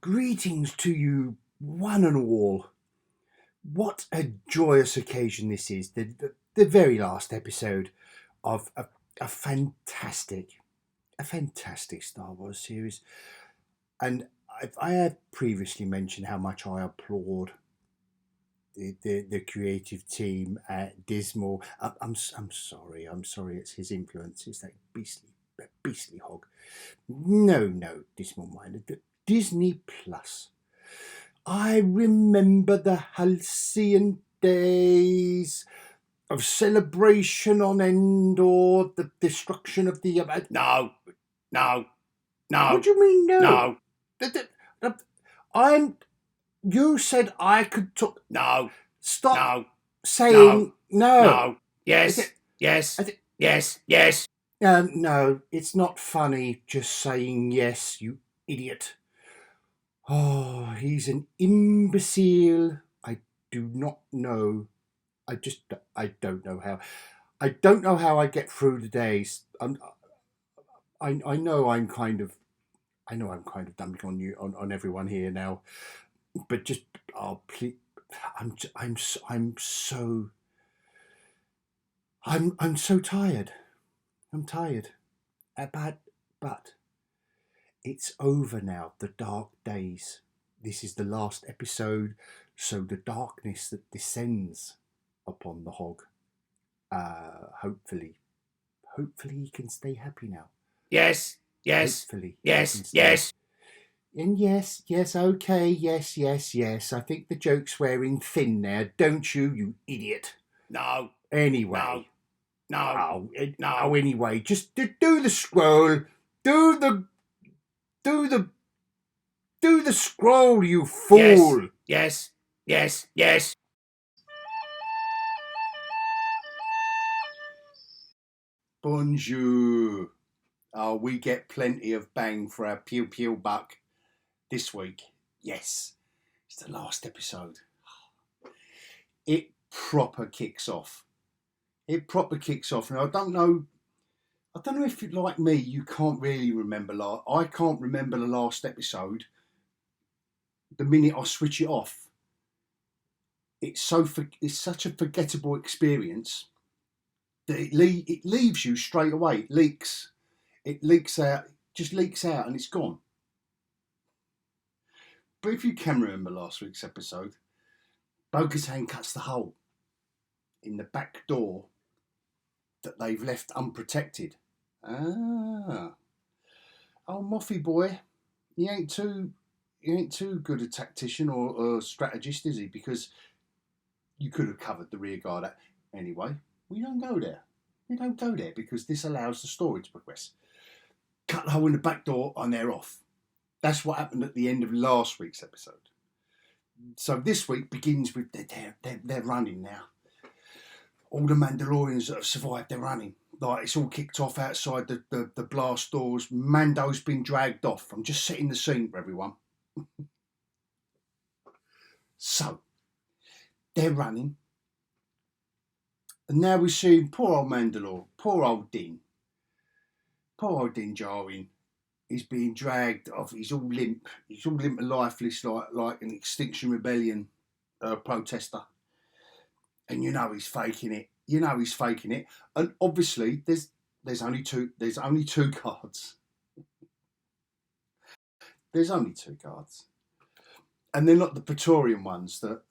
Greetings to you, one and all. What a joyous occasion this is. The very last episode of a fantastic, Star Wars series. And I have previously mentioned how much I applaud the creative team at Dismal. I'm sorry. It's his influence. It's that beastly hog. No, Dismal minded. Disney Plus. I remember the halcyon days of celebration on Endor, the destruction of the... No. What do you mean, no? No. You said I could talk... No. Stop No. saying no. No. Yes. Yes. Yes. Yes. No, it's not funny just saying yes, you idiot. Oh, he's an imbecile. I do not know. I don't know how. I don't know how I get through the days. I know I'm kind of dumping on you on everyone here now, but just please, I'm so tired. I'm tired. But it's over now. The dark days. This is the last episode, so the darkness that descends upon the hog. Hopefully he can stay happy now. Yes. Hopefully. Yes. And yes, okay, yes. I think the joke's wearing thin now, don't you idiot? No. Anyway. No. Anyway, just do the scroll. Do the scroll, you fool. Yes. Bonjour. We get plenty of bang for our pew buck this week. Yes, it's the last episode. It proper kicks off. Now, I don't know if you're like me, you can't really remember. I can't remember the last episode. The minute I switch it off, it's such a forgettable experience that it leaves you straight away. It leaks out, and it's gone. But if you can remember last week's episode, Bo-Katan cuts the hole in the back door that they've left unprotected. Oh, Moffy boy, he ain't too good a tactician or strategist, is he? Because you could have covered the rear guard. Anyway, we don't go there. Because this allows the story to progress. Cut the hole in the back door and they're off. That's what happened at the end of last week's episode. So this week begins with they're running now. All the Mandalorians that have survived, they're running. Like, it's all kicked off outside the blast doors. Mando's been dragged off. I'm just setting the scene for everyone. So, they're running. And now we're seeing poor old Mandalore, poor old Din Djarin. He's being dragged off. He's all limp and lifeless, like an Extinction Rebellion protester. And you know he's faking it. And obviously, there's only two guards. There's only two guards, and they're not the Praetorian ones that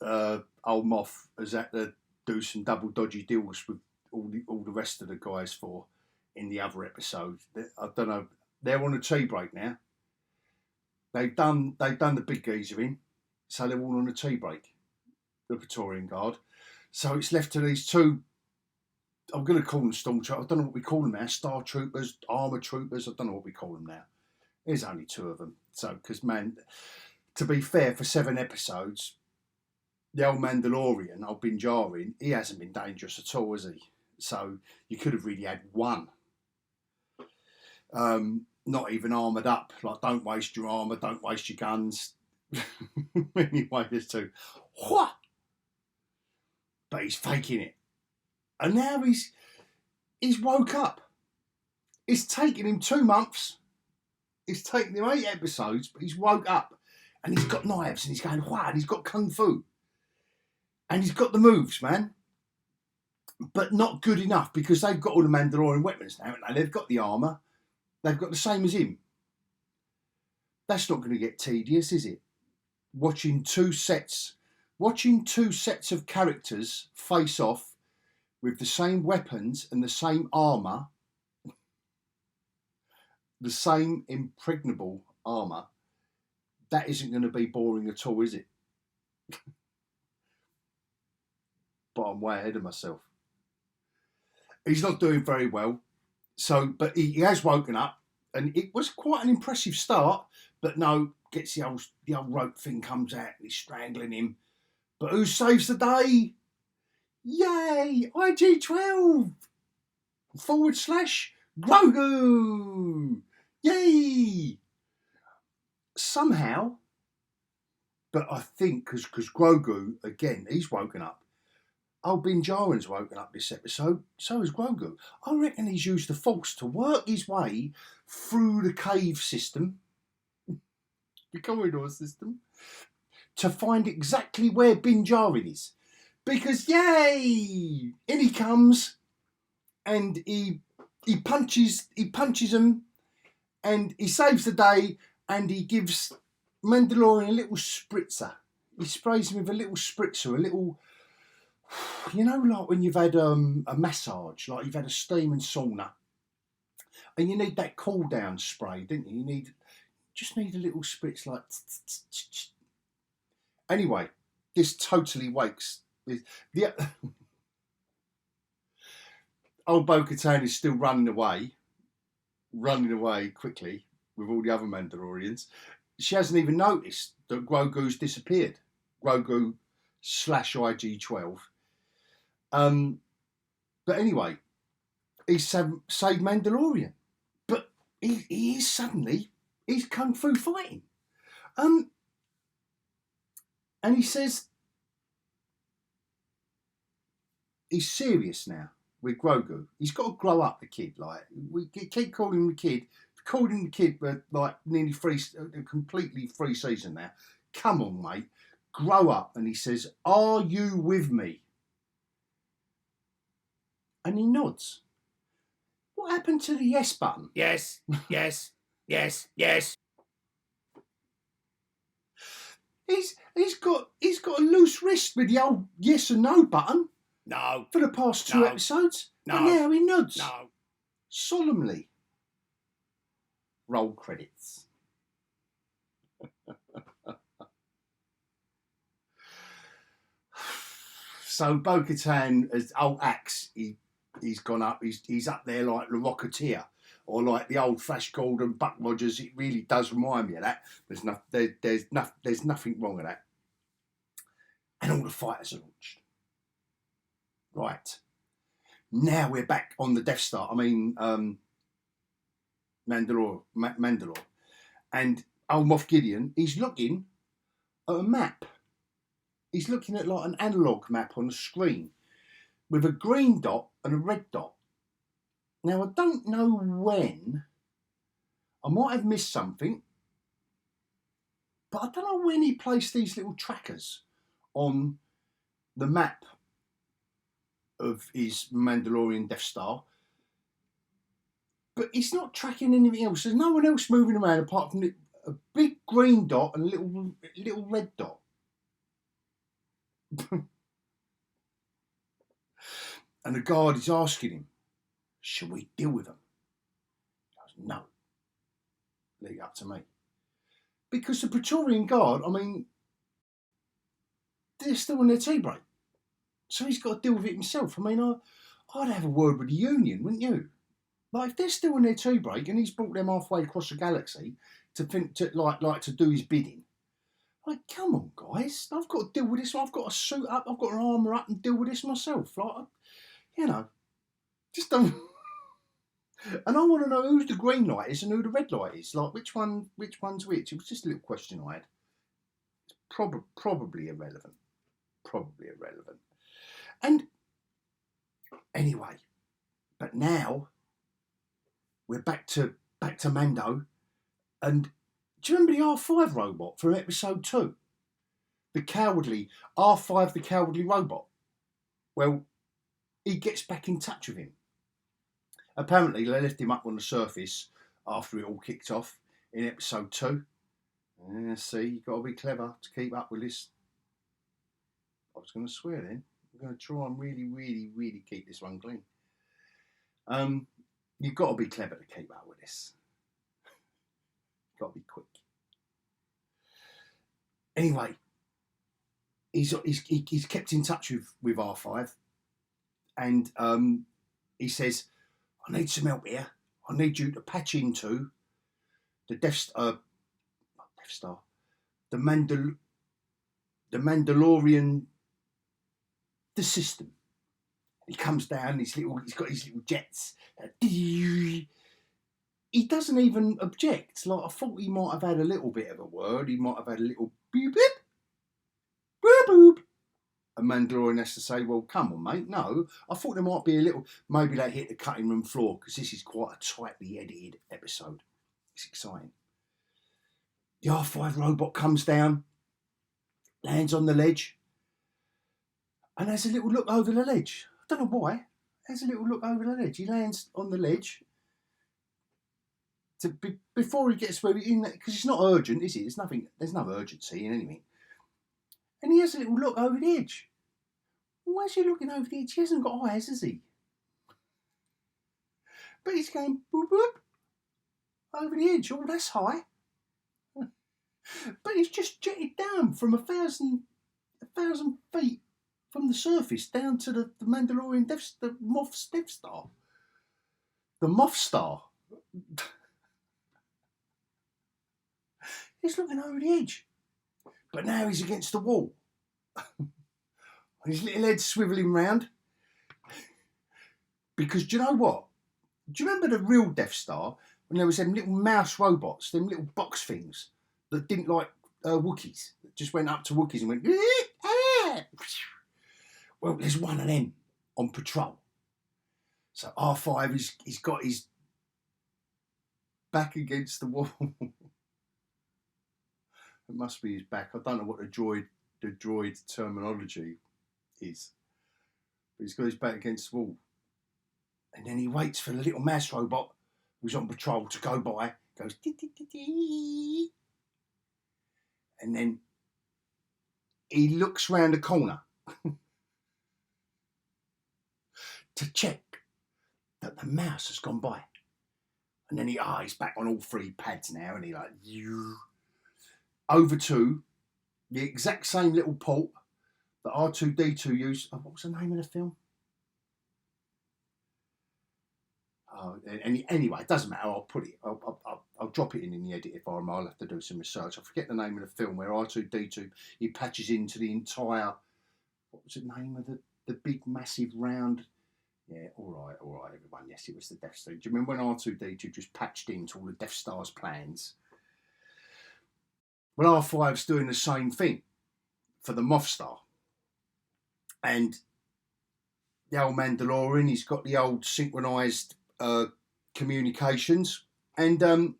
old Moff has had to do some double dodgy deals with all the rest of the guys for in the other episode. I don't know. They're on a tea break now. They've done the big geezer in, so they're all on a tea break. The Praetorian Guard. So it's left to these two. I'm going to call them stormtroopers. I don't know what we call them now. Star Troopers, Armour Troopers. I don't know what we call them now. There's only two of them. So, because man, to be fair, for 7 episodes, the old Mandalorian, old Din Djarin, he hasn't been dangerous at all, has he? So you could have really had one. Not even armoured up. Like, don't waste your armour, don't waste your guns. Anyway, there's two. What? But he's faking it. And now he's woke up. It's taken him 2 months It's taken him 8 episodes, but he's woke up and he's got knives and he's going, wow, and he's got kung fu. And he's got the moves, man. But not good enough because they've got all the Mandalorian weapons now, haven't they? They've got the armour. They've got the same as him. That's not going to get tedious, is it? Watching two sets of characters face off with the same weapons and the same armour, the same impregnable armour, that isn't going to be boring at all, is it? But I'm way ahead of myself. He's not doing very well. But he has woken up, and it was quite an impressive start. But no, gets the old rope thing comes out, and he's strangling him. But who saves the day? Yay! IG-12 / Grogu! Yay! Somehow, but I think because Grogu, again, he's woken up. Old Bin Djarin's woken up this episode, so has Grogu. I reckon he's used the Force to work his way through the cave system, the corridor system, to find exactly where Bin Djarin is. Because, yay! In he comes, and he punches him, and he saves the day, and he gives Mandalorian a little spritzer. He sprays him with a little spritzer, a little... You know, like when you've had a massage, like you've had a steam and sauna, and you need that cool down spray, don't you? You just need a little spritz, like. Anyway, this totally wakes. The old Bo-Katan is still running away quickly with all the other Mandalorians. She hasn't even noticed that Grogu's disappeared. Grogu / IG-12. But anyway, he's saved Mandalorian. But he is suddenly, he's kung fu fighting. And he says he's serious now with Grogu. He's got to grow up, the kid. Like, we keep calling him the kid. Called him the kid for like nearly completely 3 seasons now. Come on, mate. Grow up. And he says, are you with me? And he nods. What happened to the yes button? Yes, yes, yes, yes. He's got a loose wrist with the old yes and no button. No. For the past 2 episodes. No. But now he nods. No. Solemnly. Roll credits. So Bo-Katan, as old Axe, he's gone up. He's up there like the Rocketeer, or like the old Flash Gordon, Buck Rogers. It really does remind me of that. There's nothing wrong with that. And all the fighters are launched. Right. Now we're back on the Death Star. I mean, Mandalore. And old Moff Gideon, he's looking at a map. He's looking at like an analogue map on the screen with a green dot and a red dot. Now, I don't know when. I might have missed something. But I don't know when he placed these little trackers on the map of his Mandalorian Death Star. But he's not tracking anything else. There's no one else moving around apart from a big green dot and a little red dot. And the guard is asking him, should we deal with them? He goes, no. Leave it up to me. Because the Praetorian Guard, I mean, they're still on their tea break. So he's got to deal with it himself. I mean, I'd have a word with the Union, wouldn't you? Like, if they're still on their tea break and he's brought them halfway across the galaxy to do his bidding, like, come on, guys. I've got to deal with this. I've got to suit up. I've got to armour up and deal with this myself. Like, you know, just don't. And I want to know who's the green light is and who the red light is. Like, which one's which? It was just a little question I had. It's probably irrelevant. Probably irrelevant. And anyway, but now we're back to Mando, And do you remember the R5 robot from episode 2? The cowardly R5, the cowardly robot. Well, he gets back in touch with him. Apparently, they left him up on the surface after it all kicked off in episode 2. Yeah, see, you've got to be clever to keep up with this. I was going to swear then. I'm going to try and really, really, really keep this one clean. You've got to be clever to keep up with this. You've got to be quick. Anyway, he's kept in touch with R5, and he says, I need some help here. I need you to patch into the the Mandalorian, the system. He comes down. He's got his little jets. He doesn't even object. Like, I thought he might have had a little bit of a word. He might have had a little boop boop, boop boop. And Mandalorian has to say, well, come on, mate. No, I thought there might be a little, maybe they hit the cutting room floor, because this is quite a tightly edited episode. It's exciting. The R5 robot comes down, lands on the ledge, and has a little look over the ledge. I don't know why. Has a little look over the ledge. He lands on the ledge before he gets where he, because it's not urgent, is it? There's no urgency in anything. And he has a little look over the edge. Why is he looking over the edge? He hasn't got eyes, has he? But he's going boop boop over the edge. Oh, that's high. But he's just jetted down from 1,000 feet from the surface down to the Mandalorian the Moff's Death Star. The Moff Star. He's looking over the edge. But now he's against the wall. His little head's swivelling round. Because do you know what? Do you remember the real Death Star? When there was them little mouse robots, them little box things that didn't like Wookiees. That just went up to Wookiees and went... Well, there's one of them on patrol. So R5, he's got his back against the wall. It must be his back. I don't know what the droid terminology is. But he's got his back against the wall. And then he waits for the little mouse robot who's on patrol to go by. Goes... Dee. And then he looks round the corner to check that the mouse has gone by. And then he's back on all 3 pads now, and he like... Over to the exact same little port that R2-D2 used. Oh, what was the name of the film? Anyway, it doesn't matter. I'll put it. I'll drop it in the edit if I'll have to do some research. I forget the name of the film where R2-D2 he patches into the entire. What was the name of the big massive round? Yeah, all right, everyone. Yes, it was the Death Star. Do you remember when R2-D2 just patched into all the Death Star's plans? Well, R5's doing the same thing for the Moff Star. And the old Mandalorian, he's got the old synchronised communications. And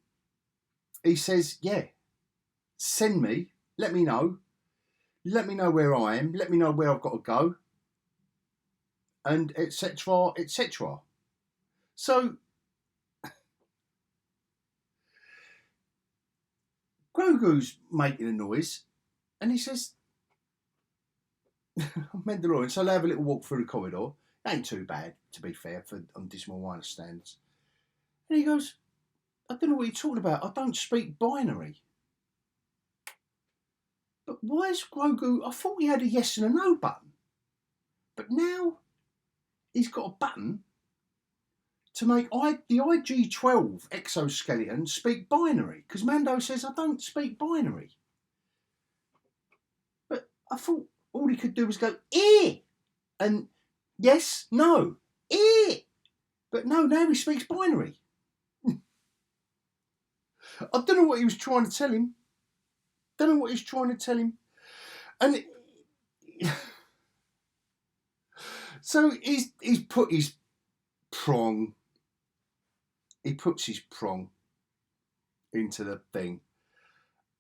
he says, yeah, send me, let me know where I am, let me know where I've got to go, and etc., etc. So, Grogu's making a noise, and he says, Mandalorian, so they have a little walk through the corridor. It ain't too bad, to be fair, on Dismal Winer standards. And he goes, I don't know what you're talking about. I don't speak binary. But why is Grogu... I thought he had a yes and a no button. But now he's got a button to make the IG-12 exoskeleton speak binary. Because Mando says, I don't speak binary. But I thought all he could do was go, eh, and yes, no, eh. But no, now he speaks binary. I don't know what he was trying to tell him. And so he's put his prong. He puts his prong into the thing,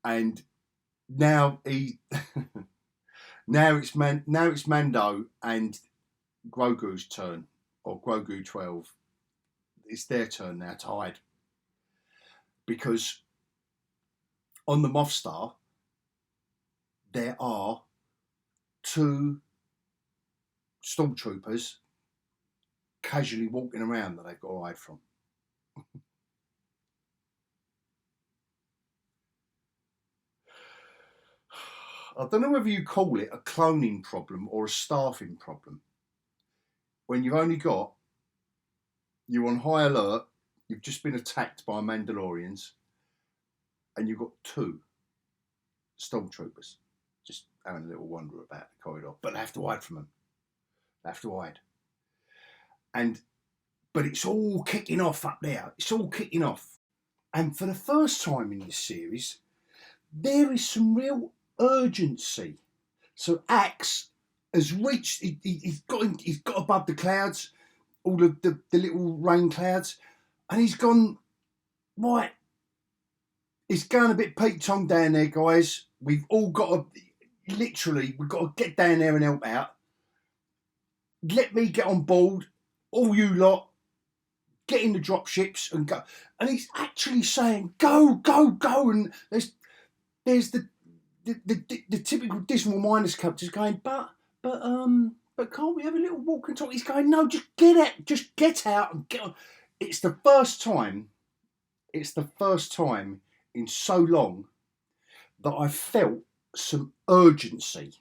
and now now it's Mando and Grogu's turn, or Grogu 12. It's their turn now to hide, because on the Moff Star there are 2 stormtroopers casually walking around that they've got to hide from. I don't know whether you call it a cloning problem or a staffing problem. When you're on high alert, you've just been attacked by Mandalorians, and you've got 2 stormtroopers just having a little wander about the corridor. But they have to hide from them. They have to hide. But it's all kicking off up there. It's all kicking off. And for the first time in this series, there is some real urgency. So Axe has reached, he's got above the clouds, all the little rain clouds, and he's gone, right, it's going a bit Pete Tong down there, guys. We've all got to, literally, we've got to get down there and help out. Let me get on board, all you lot, get in the drop ships and go. And he's actually saying, go, go, go. And there's the typical dismal miners characters going, but can't we have a little walk and talk? He's going, no, just get out and get on. It's the first time in so long that I felt some urgency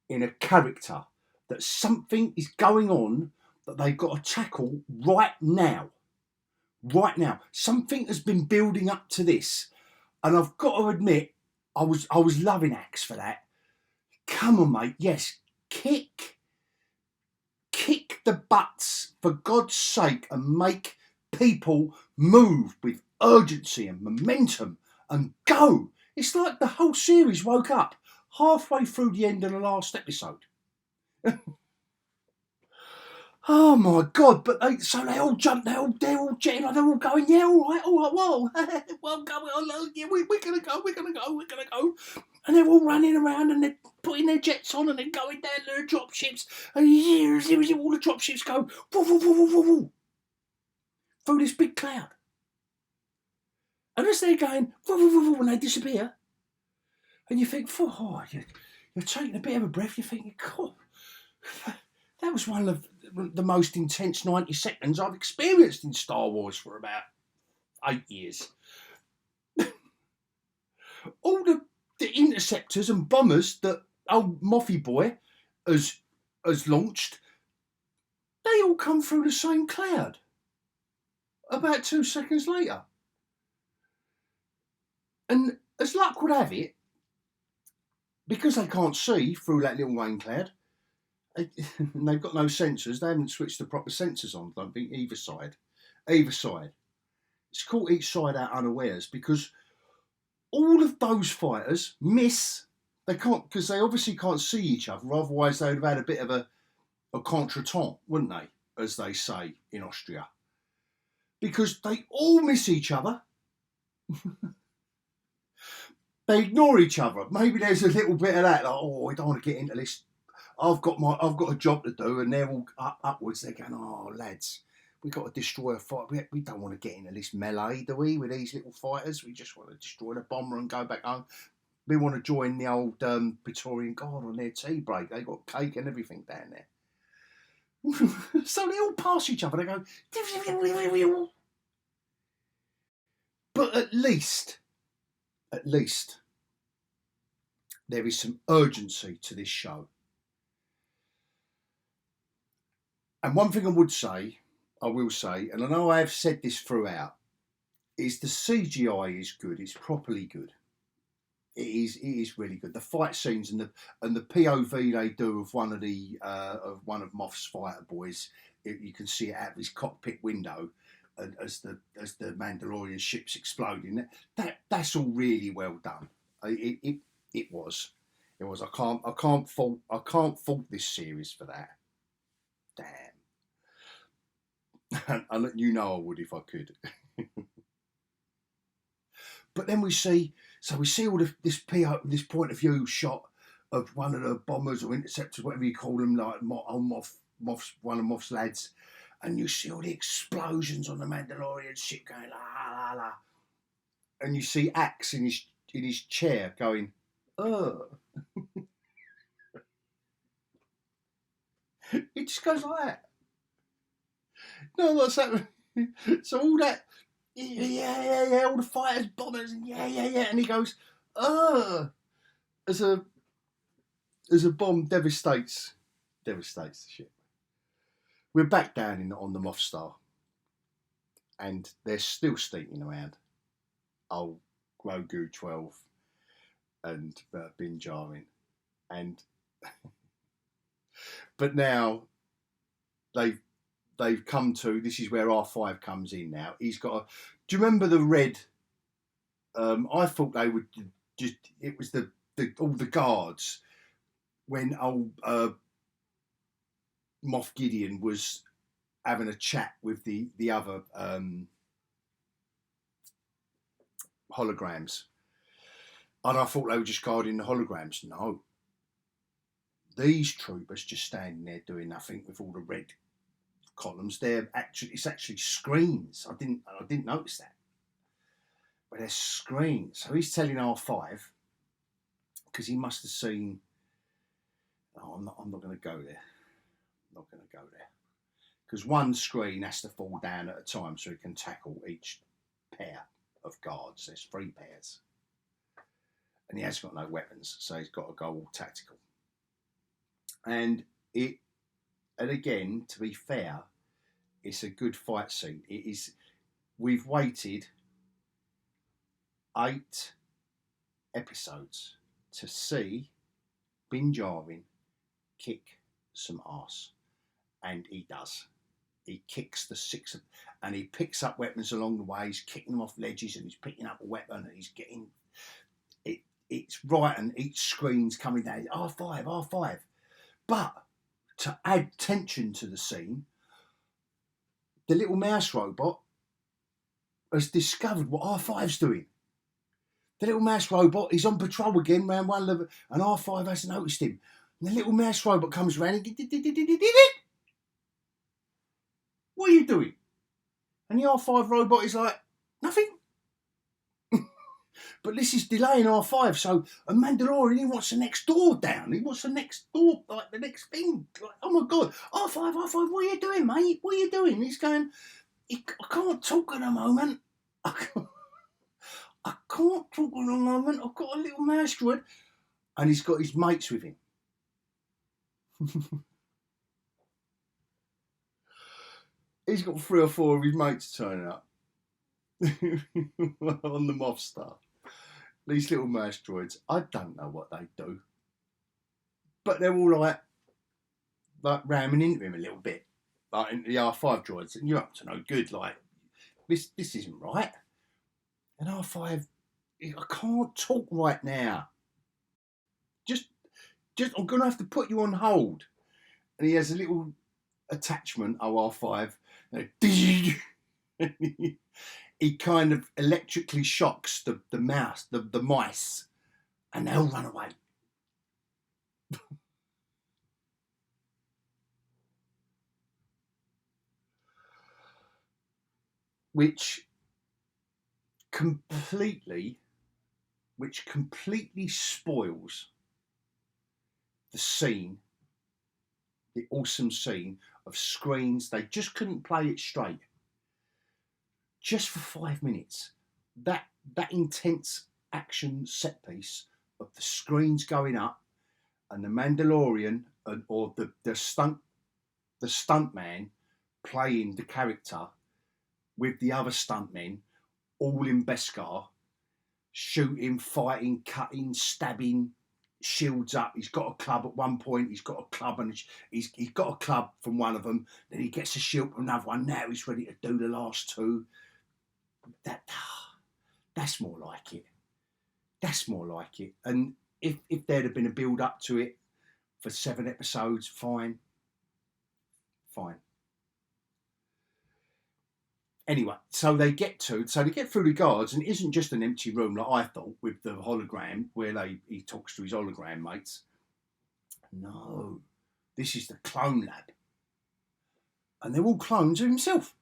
in a character, that something is going on that they've got to tackle right now. Right now. Something has been building up to this. And I've got to admit, I was loving Axe for that. Come on, mate. Yes. Kick the butts, for God's sake, and make people move with urgency and momentum and go. It's like the whole series woke up halfway through the end of the last episode. Oh my God! But they all jumped. They're all jetting. They're all going. Yeah, all right. Whoa. Well, go on. Yeah, we're gonna go. And they're all running around and they're putting their jets on and they're going down to the drop ships. And all the drop ships go woo, through this big cloud. And as they're going woo, and they disappear, and you think, you're taking a bit of a breath. You're thinking, God, that was one of the most intense 90 seconds I've experienced in Star Wars for about 8 years. All the interceptors and bombers that old Moffy boy has launched, they all come through the same cloud about 2 seconds later. And as luck would have it, because they can't see through that little rain cloud, and they've got no sensors, they haven't switched the proper sensors on, I don't think, either side. It's caught each side out unawares, because all of those fighters miss. They can't, because they obviously can't see each other, otherwise they would have had a bit of a contretemps, wouldn't they, as they say in Austria. Because they all miss each other. They ignore each other. Maybe there's a little bit of that, like, I don't want to get into this. I've got a job to do, and they're all upwards. They're going, lads, we've got to destroy a fight. We don't want to get into this melee, do we, with these little fighters? We just want to destroy the bomber and go back home. We want to join the old Praetorian Guard on their tea break. They got cake and everything down there. So they all pass each other. They go, but at least, there is some urgency to this show. And one thing I will say, and I know I have said this throughout, is the CGI is good. It's properly good. It is really good. The fight scenes and the POV they do of one of Moff's fighter boys, you can see it out of his cockpit window as the Mandalorian ship's exploding. That's all really well done. It was. I can't fault this series for that. Damn. And you know I would if I could. But then we see all this point of view shot of one of the bombers or interceptors, whatever you call them, like one of Moff's lads, and you see all the explosions on the Mandalorian ship going la la la, and you see Axe in his chair going, oh. It just goes like that. No, what's happening? So all that, yeah, all the fighters, bombers, and yeah, and he goes, oh, as a bomb devastates the ship. We're back down on the Moff Star, and they're still sneaking around. Old Grogu 12 and Bin Djarin, and but now they've come to. This is where R5 comes in. Now he's got a. Do you remember the red? I thought they would just. It was the all the guards when old Moff Gideon was having a chat with the other holograms, and I thought they were just guarding the holograms. No, these troopers just standing there doing nothing with all the red columns. It's actually screens. I didn't notice that, but they're screens. So he's telling R5 because he must have seen. Oh, I'm not going to go there. Not going to go there because one screen has to fall down at a time so he can tackle each pair of guards. There's 3 pairs, and he has got no weapons, so he's got to go all tactical. And again, to be fair, it's a good fight scene. It is. We've waited 8 episodes to see Bin Djarin kick some arse, and he does. He kicks the 6 and he picks up weapons along the way. He's kicking them off ledges and he's picking up a weapon and he's getting it. It's right, and each screen's coming down. R5. But to add tension to the scene, the little mouse robot has discovered what R5's doing. The little mouse robot is on patrol again round one level, and R5 hasn't noticed him. And the little mouse robot comes around and what are you doing? And the R5 robot is like, nothing. But this is delaying R5, so a Mandalorian, he wants the next door down. He wants the next door, like the next thing. Like, oh my God, R5, what are you doing, mate? What are you doing? He's going, I can't talk at the moment. I can't talk at the moment. I've got a little mouse droid. And he's got his mates with him. He's got 3 or 4 of his mates turning up on the Moff Star. These little mouse droids, I don't know what they do, but they're all like ramming into him a little bit, like into the R5 droids, and you're up to no good. Like this isn't right. And R5, I can't talk right now. Just I'm gonna have to put you on hold. And he has a little attachment, R5. He kind of electrically shocks the mouse, the mice, and they'll run away. Which completely spoils the scene, the awesome scene of screens. They just couldn't play it straight. Just for 5 minutes, that intense action set piece of the screens going up and the Mandalorian or the stunt man playing the character with the other stuntmen, all in Beskar, shooting, fighting, cutting, stabbing, shields up. He's got a club at one point. He's got a club, and he's got a club from one of them. Then he gets a shield from another one. Now he's ready to do the last 2. That's more like it. That's more like it. And if there'd have been a build up to it for 7 episodes, fine. Anyway, so they get through the guards, and it isn't just an empty room like I thought with the hologram where he talks to his hologram mates. No, this is the clone lab, and they're all clones of himself.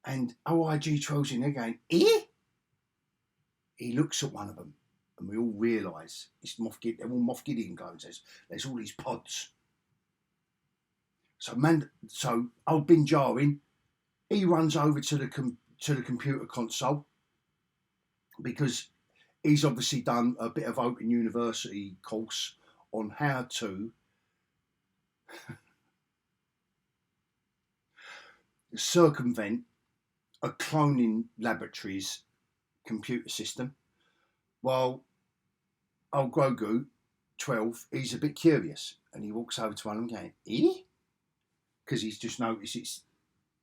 And OIG-12's in there going, eh? He looks at one of them, and we all realise they're all Moff Gideon clones. There's all these pods. So old Bin Djarin, he runs over to the computer console because he's obviously done a bit of Open University course on how to circumvent a cloning laboratory's computer system. While old Grogu 12, he's a bit curious, and he walks over to one of them going, eh? Because he's just noticed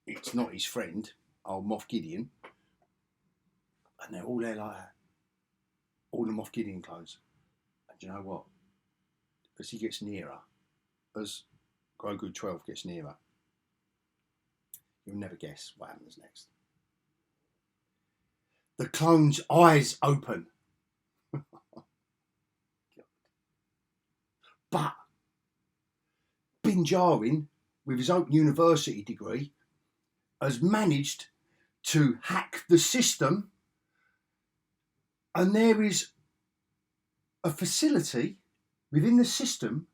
it's not his friend, old Moff Gideon. And they're all there like that. All the Moff Gideon clones. And you know what? As he gets nearer, as Grogu 12 gets nearer, you'll never guess what happens next. The clone's eyes open. But Bin Djarin, with his Open University degree, has managed to hack the system, and there is a facility within the system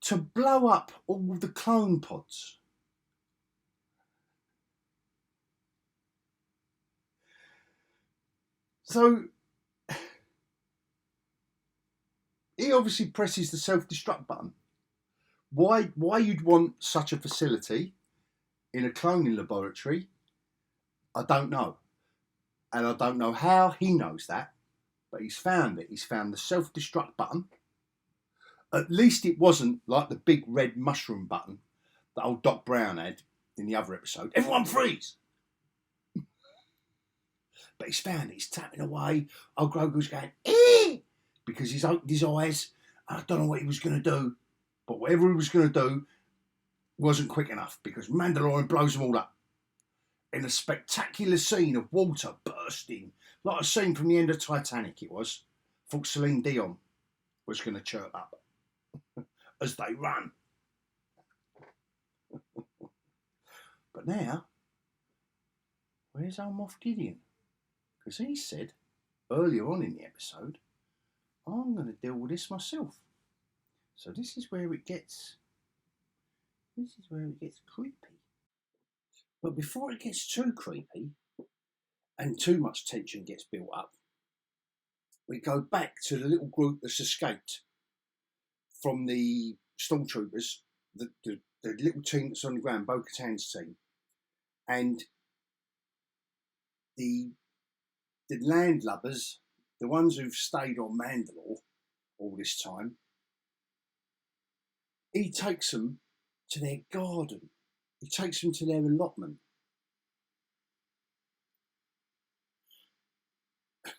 to blow up all the clone pods. So he obviously presses the self-destruct button. Why you'd want such a facility in a cloning laboratory, I don't know. And I don't know how he knows that, but he's found it. He's found the self-destruct button. At least it wasn't like the big red mushroom button that old Doc Brown had in the other episode. Everyone freeze! But he's found it. He's tapping away. Old Grogu's going, eh! Because he's opened his eyes. I don't know what he was going to do. But whatever he was going to do wasn't quick enough, because Mandalorian blows them all up in a spectacular scene of water bursting, like a scene from the end of Titanic it was. Thought Celine Dion was going to chirp up as they run. But now, where's old Moff Gideon? Because he said earlier on in the episode, I'm going to deal with this myself. So this is where it gets creepy. But before it gets too creepy and too much tension gets built up, we go back to the little group that's escaped from the stormtroopers, the little team that's on the ground, Bo-Katan's team, and the landlubbers, the ones who've stayed on Mandalore all this time. He takes them to their garden. He takes them to their allotment. A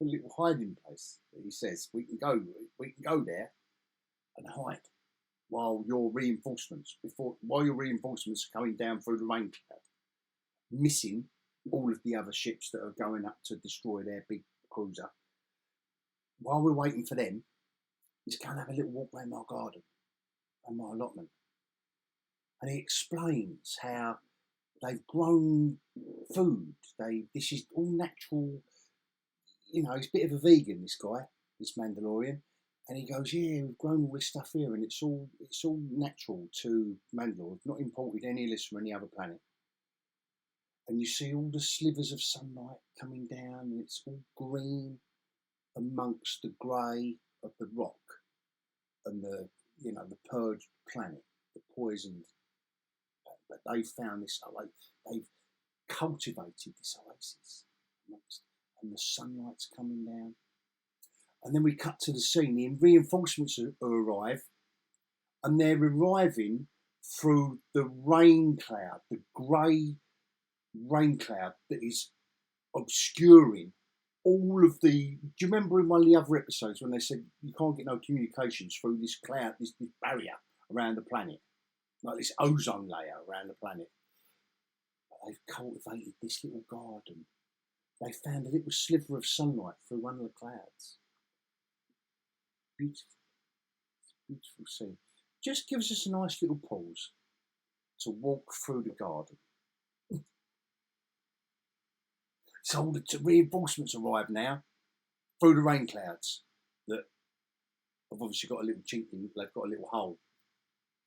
little hiding place. He says, we can go there and hide while your reinforcements are coming down through the rain cloud, missing all of the other ships that are going up to destroy their big cruiser. While we're waiting for them, he's going to have a little walk around my garden and my allotment. And he explains how they've grown food. This is all natural. You know, he's a bit of a vegan, this guy, this Mandalorian. And he goes, yeah, we've grown all this stuff here, and it's all natural to Mandalore. We've not imported any of this from any other planet. And you see all the slivers of sunlight coming down, and it's all green amongst the grey of the rock and the purged planet, the poisoned. But they've found this, they've cultivated this oasis amongst, and the sunlight's coming down. And then we cut to the scene. The reinforcements arrive, and they're arriving through the rain cloud, the grey rain cloud that is obscuring all of the. Do you remember in one of the other episodes when they said you can't get no communications through this cloud, this barrier around the planet? like this ozone layer around the planet. But they've cultivated this little garden. They found a little sliver of sunlight through one of the clouds. Beautiful, beautiful scene. Just gives us a nice little pause to walk through the garden. So all the reinforcements arrive now through the rain clouds that have obviously got a little chink in, they've got a little hole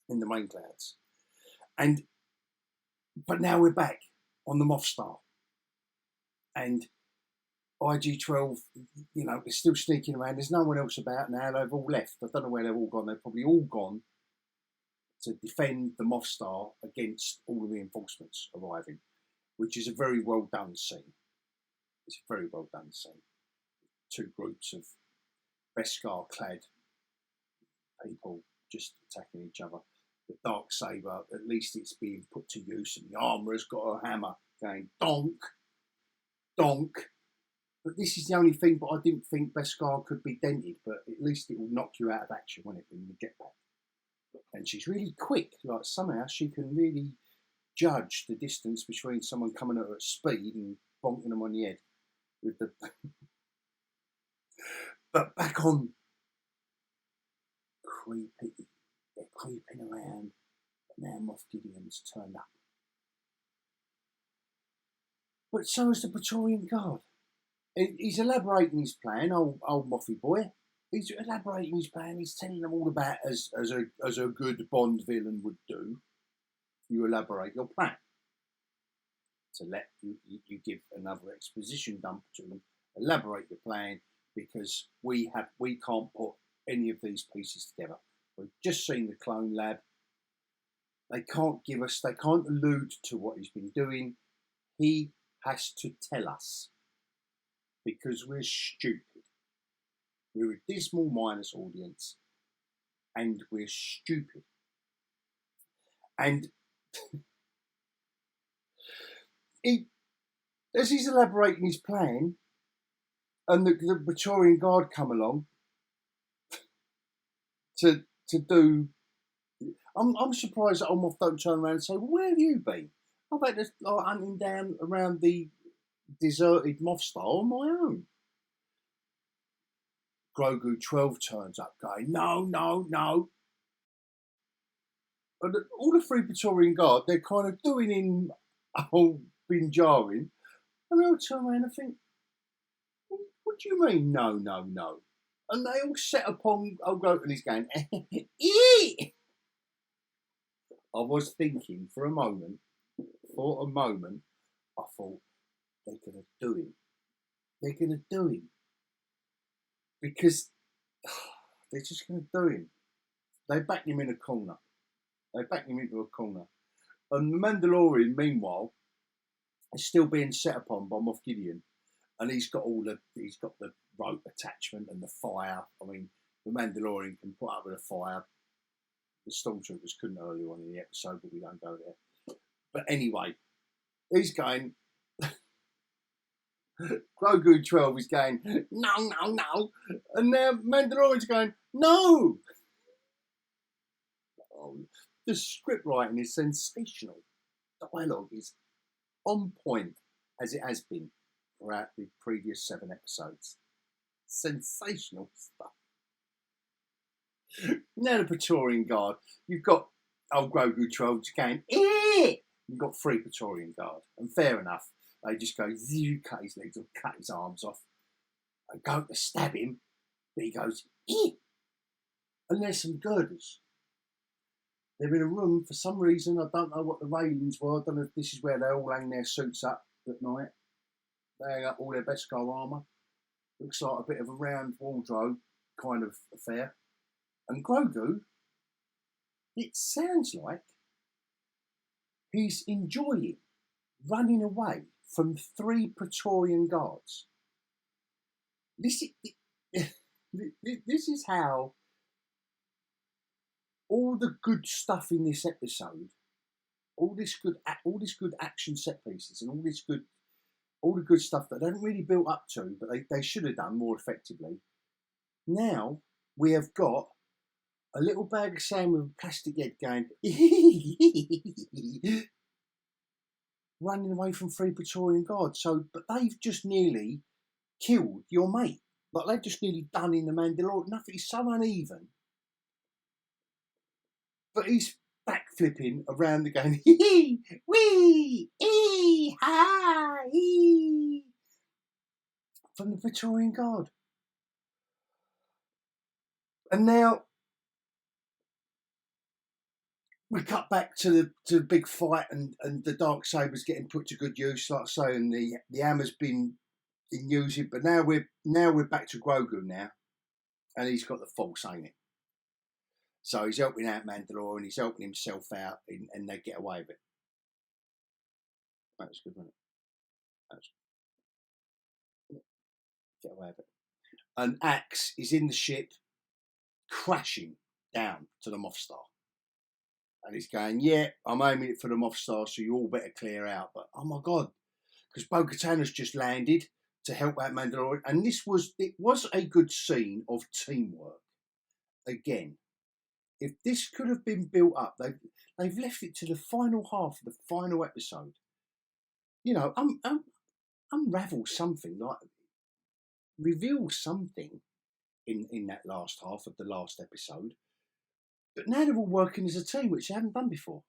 in the rain clouds. But now we're back on the Moth Star. And IG-12, you know, is still sneaking around. There's no one else about now. They've all left. I don't know where they've all gone. They've probably all gone to defend the Moth Star against all the reinforcements arriving, which is a very well done scene. It's a very well done scene. Two groups of Beskar-clad people just attacking each other. The Darksaber, at least it's being put to use, and the Armourer's got a hammer going donk, donk. But this is the only thing, but I didn't think Beskar could be dented, but at least it will knock you out of action, won't it, when you get back. And she's really quick, like somehow she can really judge the distance between someone coming at her at speed and bonking them on the head with the. But back on, they're creeping around, but now Moff Gideon's turned up. But so is the Praetorian Guard. He's elaborating his plan, old Moffy boy. He's elaborating his plan. He's telling them all about as a good Bond villain would do. You elaborate your plan to let you give another exposition dump to them. Elaborate your plan because we can't put any of these pieces together. We've just seen the clone lab. They can't allude to what he's been doing. He has to tell us because we're stupid. We're a dismal minus audience and we're stupid. And as he's elaborating his plan and the Praetorian Guard come along to do, I'm surprised that Olmoff don't turn around and say, well, where have you been? I've had this like hunting down around the deserted Moth Star on my own. Grogu 12 turns up going, no. And all the three Praetorian Guard, they're kind of doing in old Bin Djarin, and they'll turn around and think, what do you mean, no? And they all set upon old Grogu, and he's going, eee! I was thinking for a moment, I thought, they're going to do him. They're going to do him. Because they're just going to do him. They back him in a corner. They back him into a corner. And the Mandalorian, meanwhile, is still being set upon by Moff Gideon. And he's got the rope attachment and the fire. I mean, the Mandalorian can put up with a fire. The Stormtroopers couldn't earlier on in the episode, but we don't go there. But anyway, he's going... Grogu 12 is going, no. And now Mandalorian's going, no. Oh, the script writing is sensational. Dialogue is on point, as it has been throughout the previous 7 episodes. Sensational stuff. Now the Praetorian Guard. You've got old Grogu 12 going, eh! You've got 3 Praetorian Guard. And fair enough. They just go, cut his legs off, cut his arms off. They go to stab him, but he goes, eh! And there's some girders. They're in a room for some reason. I don't know what the railings were. I don't know if this is where they all hang their suits up at night. They hang up all their Beskar armour. Looks like a bit of a round wardrobe kind of affair. And Grogu, it sounds like he's enjoying running away from 3 Praetorian Guards. This is how all the good stuff in this episode, all this good action set pieces, and all the good stuff that they haven't really built up to, but they should have done more effectively. Now we have got a little bag of sand with a plastic head going, running away from 3 Praetorian guards. So, but they've just nearly killed your mate. Like they've just nearly done in the Mandalorian. Nothing is so uneven. But he's backflipping around the game. Wee, ee, ha, ee, from the Praetorian Guard. And now we cut back to the big fight, and the Darksaber's getting put to good use, like I say, and the hammer's been in using. But now we're back to Grogu now, and he's got the Force, ain't it? So he's helping out Mandalorian, he's helping himself out, and they get away with it. That was good, wasn't it? Get away with it. And Axe is in the ship, crashing down to the Moff Star. And he's going, yeah, I'm aiming it for the Moff Star, so you all better clear out. But, oh my God, because Bo-Katan has just landed to help out Mandalorian. And it was a good scene of teamwork. Again, if this could have been built up, they've left it to the final half of the final episode. You know, unravel something, like reveal something in that last half of the last episode. But now they're all working as a team, which they haven't done before.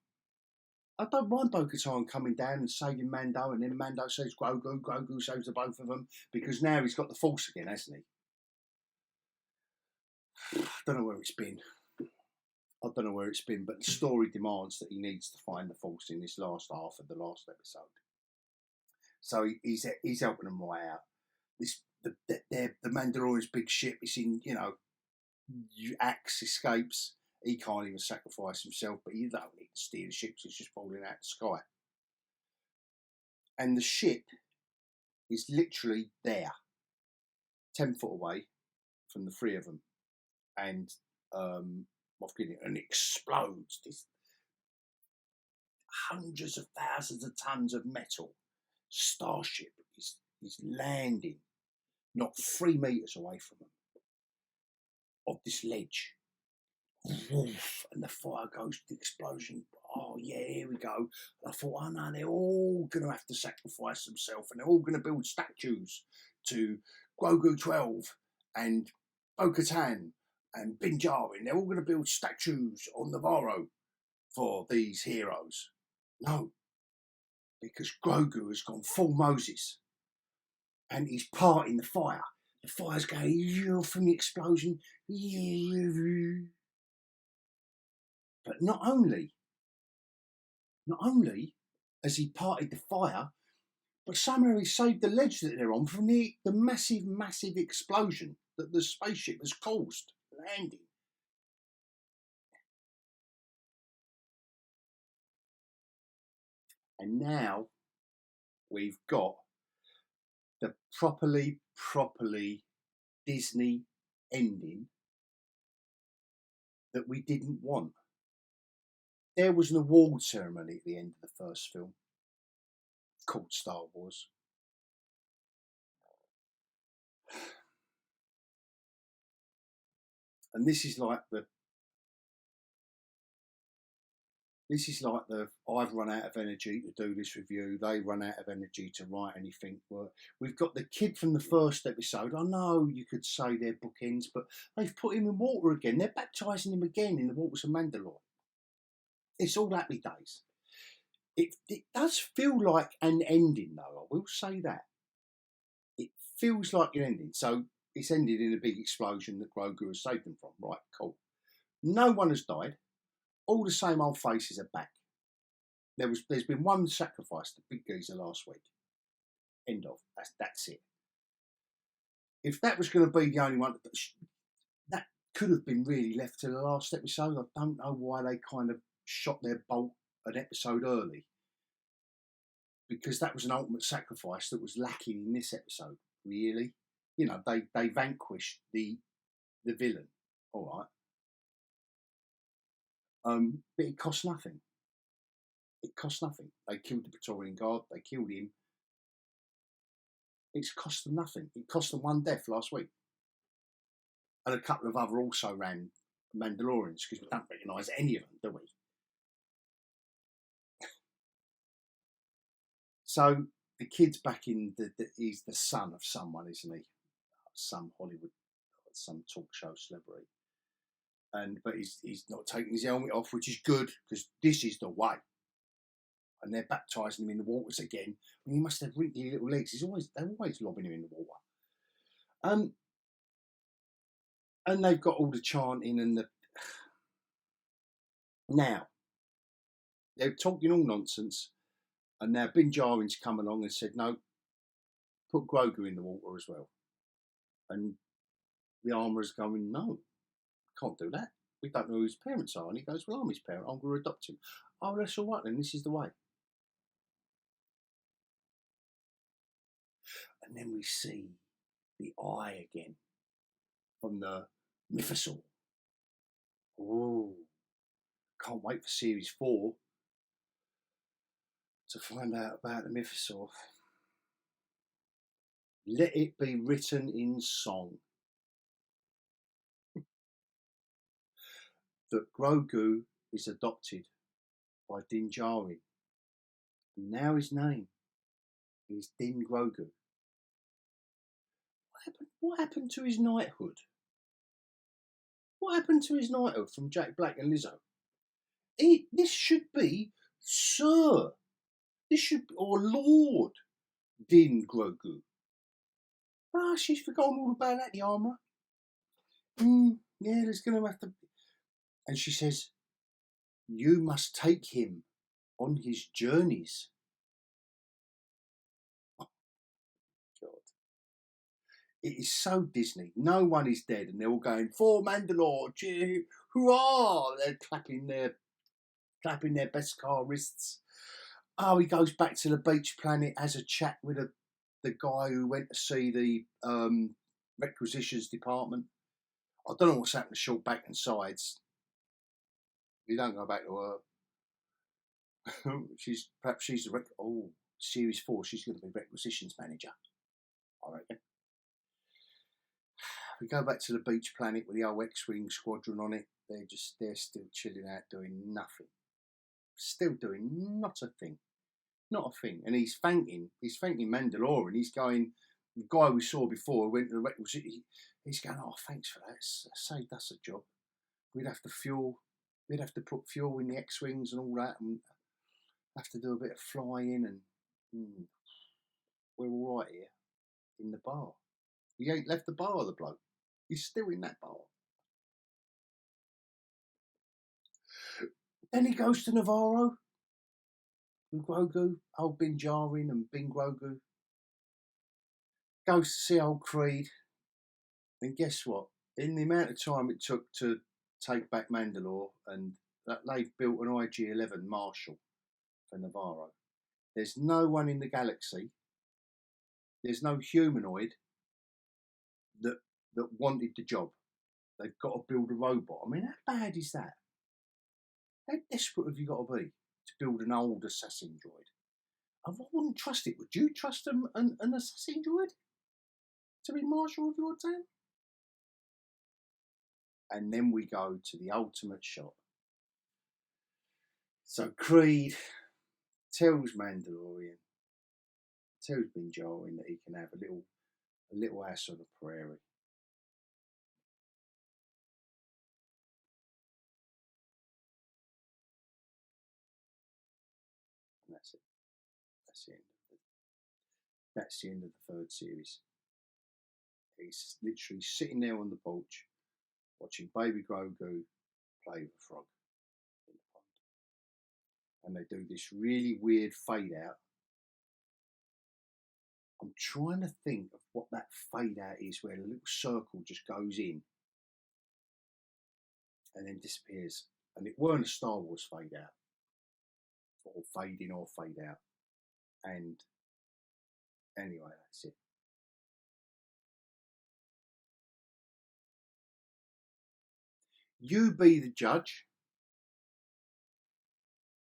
I don't mind Bo-Katan coming down and saving Mando, and then Mando saves Grogu, Grogu saves the both of them, because now he's got the Force again, hasn't he? I don't know where it's been. But the story demands that he needs to find the Force in this last half of the last episode. So he's helping them right out. The Mandalorian's big ship is in, Axe escapes. He can't even sacrifice himself, but you don't need to steer the ship, it's just falling out of the sky. And the ship is literally there, 10 foot away from the 3 of them. And Moff Gideon, and it explodes. This hundreds of thousands of tons of metal starship is landing not 3 meters away from them, of this ledge. And the fire goes to the explosion. Oh yeah, here we go. And I thought, oh no, they're all going to have to sacrifice themselves, and they're all going to build statues to Grogu 12 and Bo-Katan and Din Djarin. They're all going to build statues on Navarro for these heroes. No, because Grogu has gone full Moses, and he's parting the fire. The fire's going from the explosion. But not only has he parted the fire, but somehow he saved the ledge that they're on from the massive, massive explosion that the spaceship has caused landing. And now we've got the properly Disney ending that we didn't want. There was an award ceremony at the end of the first film called Star Wars. And this is like the I've run out of energy to do this review. They run out of energy to write anything. Well, we've got the kid from the first episode. I know you could say they're bookends, but they've put him in water again. They're baptising him again in the waters of Mandalore. It's all happy days. It does feel like an ending, though. I will say that. It feels like an ending. So it's ended in a big explosion that Grogu has saved them from. Right, cool. No one has died. All the same old faces are back. There's been one sacrifice to Big Geezer last week. End of. That's it. If that was going to be the only one, that could have been really left to the last episode. I don't know why they kind of shot their bolt an episode early, because that was an ultimate sacrifice that was lacking in this episode. Really, they vanquished the villain. All right. But it cost nothing. It cost nothing. They killed the Praetorian Guard. They killed him. It's cost them nothing. It cost them 1 death last week. And a couple of other also ran Mandalorians because we don't recognise any of them, do we? So the kid's back in he's the son of someone, isn't he? Some Hollywood, some talk show celebrity. But he's not taking his helmet off, which is good because this is the way. And they're baptising him in the waters again. And he must have wrinkly little legs. They're always lobbing him in the water. And they've got all the chanting and the. Now they're talking all nonsense, and now Bin Djarin's come along and said, "No, put Grogu in the water as well." And the armourer's going, "No, can't do that. We don't know who his parents are." And he goes, "Well, I'm his parent. I'm going to adopt him." "Oh, that's all right then. This is the way." And then we see the eye again from the Mythosaur. Oh, can't wait for series 4 to find out about the Mythosaur. Let it be written in song that Grogu is adopted by Din Djarin. And now his name is Din Grogu. What happened to his knighthood? What happened to his knighthood from Jack Black and Lizzo? This should be Sir. This should be, or Lord Din Grogu. Ah, she's forgotten all about that, the armourer. Yeah, there's going to have to. And she says, "You must take him on his journeys." Oh, God. It is so Disney. No one is dead, and they're all going, "For Mandalore, cheer, hurrah!" They're clapping their Beskar wrists. Oh, he goes back to the beach planet, has a chat with the guy who went to see the requisitions department. I don't know what's happened to short back and sides. You don't go back to her. she's the series 4. She's going to be requisitions manager, I reckon. We go back to the beach planet with the old X-wing squadron on it. They're still chilling out, doing nothing. Still doing not a thing. And he's thanking Mandalorian. He's going, the guy we saw before went to the requisition. He's going, "Oh, thanks for that. It's saved us a job. We'd have to put fuel in the X-wings and all that, and have to do a bit of flying, and we're all right here in the bar." He ain't left the bar, the bloke. He's still in that bar. Then he goes to Navarro with Grogu, old Bin Djarin and Bin Grogu. Goes to see old Creed. And guess what? In the amount of time it took to take back Mandalore, and that they've built an IG-11 Marshall for Navarro. There's no one in the galaxy. There's no humanoid that wanted the job. They've got to build a robot. I mean, how bad is that? How desperate have you got to be to build an old assassin droid? I wouldn't trust it. Would you trust an assassin droid to be marshal of your town? And then we go to the ultimate shot. So Creed tells Bin Djarin that he can have a little house on the prairie. And that's it. That's the end of the 3rd series. He's literally sitting there on the porch watching baby Grogu play with a frog in the pond. And they do this really weird fade out. I'm trying to think of what that fade out is, where the little circle just goes in and then disappears. And it weren't a Star Wars fade out, or fade in or fade out. And anyway, that's it. You be the judge.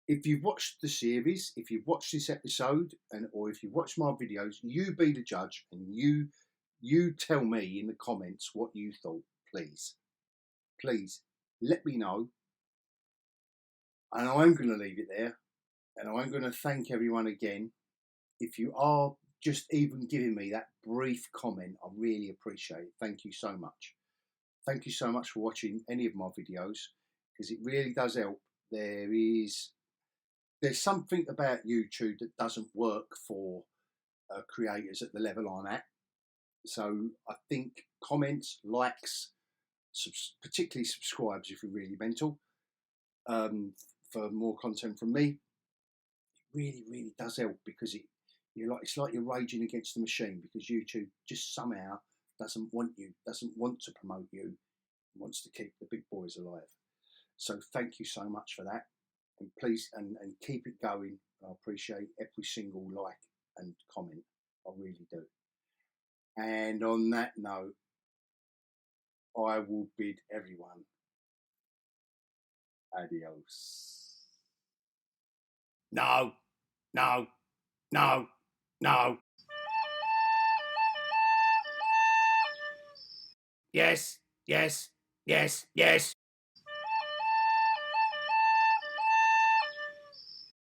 If you've watched the series, if you've watched this episode, or if you've watched my videos, you be the judge, and you tell me in the comments what you thought, please. let me know. And I'm going to leave it there. And I'm going to thank everyone again. If you are just even giving me that brief comment, I really appreciate it. Thank you so much. Thank you so much for watching any of my videos, because it really does help. There's something about YouTube that doesn't work for creators at the level I'm at. So I think comments, likes, particularly subscribes if you're really mental, for more content from me, it really does help, because it's like you're raging against the machine, because YouTube just somehow doesn't want to promote you, wants to keep the big boys alive. So thank you so much for that, and please and keep it going. I appreciate every single like and comment. I really do. And on that note, I will bid everyone adios. No, no, no, no. Yes, yes, yes, yes.